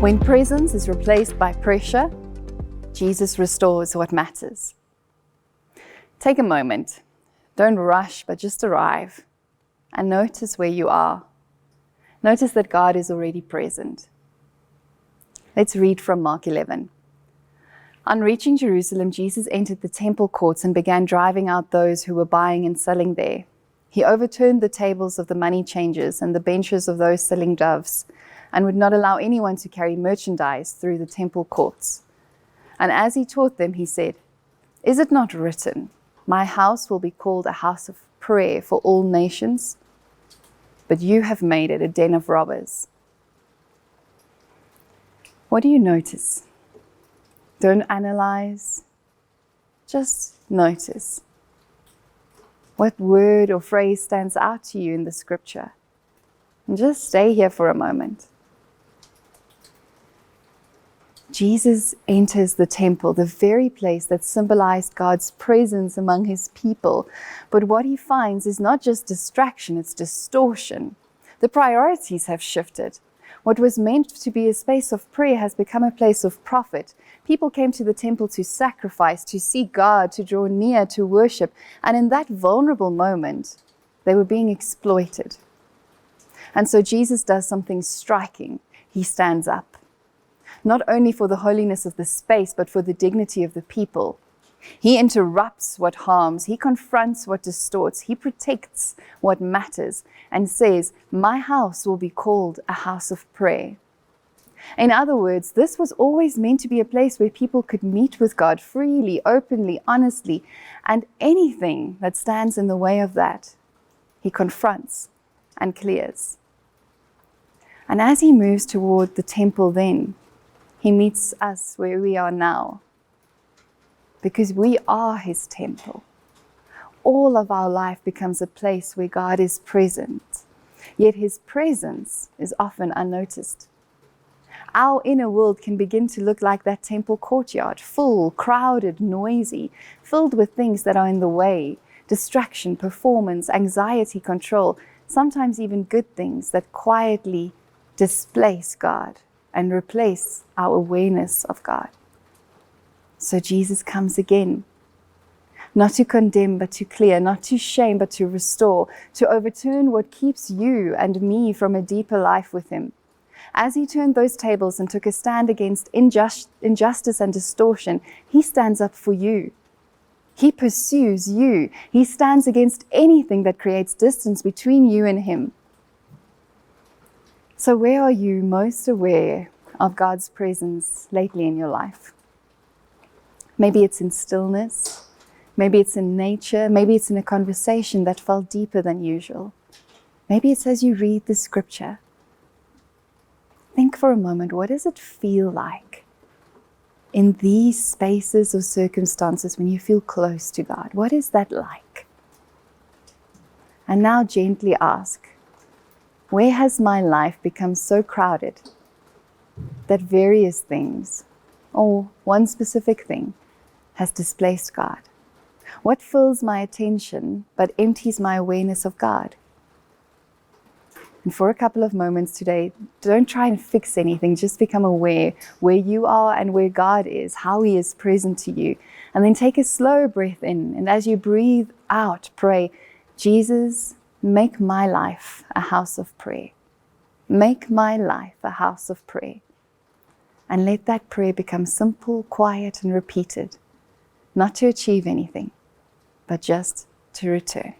When presence is replaced by pressure, Jesus restores what matters. Take a moment. Don't rush, but just arrive. And notice where you are. Notice that God is already present. Let's read from Mark 11. On reaching Jerusalem, Jesus entered the temple courts and began driving out those who were buying and selling there. He overturned the tables of the money changers and the benches of those selling doves, and would not allow anyone to carry merchandise through the temple courts. And as he taught them, he said, "Is it not written, 'My house will be called a house of prayer for all nations'? But you have made it a den of robbers." What do you notice? Don't analyze, just notice. What word or phrase stands out to you in the scripture? And just stay here for a moment. Jesus enters the temple, the very place that symbolized God's presence among his people. But what he finds is not just distraction, it's distortion. The priorities have shifted. What was meant to be a space of prayer has become a place of profit. People came to the temple to sacrifice, to seek God, to draw near, to worship. And in that vulnerable moment, they were being exploited. And so Jesus does something striking. He stands up. Not only for the holiness of the space, but for the dignity of the people. He interrupts what harms, he confronts what distorts, he protects what matters, and says, "My house will be called a house of prayer." In other words, this was always meant to be a place where people could meet with God freely, openly, honestly, and anything that stands in the way of that, he confronts and clears. And as he moves toward the temple then, he meets us where we are now, because we are his temple. All of our life becomes a place where God is present, yet his presence is often unnoticed. Our inner world can begin to look like that temple courtyard, full, crowded, noisy, filled with things that are in the way, distraction, performance, anxiety, control, sometimes even good things that quietly displace God and replace our awareness of God. So Jesus comes again, not to condemn, but to clear, not to shame, but to restore, to overturn what keeps you and me from a deeper life with him. As he turned those tables and took a stand against injustice and distortion, he stands up for you. He pursues you. He stands against anything that creates distance between you and him. So where are you most aware of God's presence lately in your life? Maybe it's in stillness, maybe it's in nature, maybe it's in a conversation that felt deeper than usual. Maybe it's as you read the scripture. Think for a moment, what does it feel like in these spaces or circumstances when you feel close to God? What is that like? And now gently ask, where has my life become so crowded that various things, or one specific thing, has displaced God? What fills my attention but empties my awareness of God? And for a couple of moments today, don't try and fix anything, just become aware where you are and where God is, how he is present to you. And then take a slow breath in, and as you breathe out, pray, "Jesus, make my life a house of prayer. Make my life a house of prayer." And let that prayer become simple, quiet, and repeated, not to achieve anything, but just to return.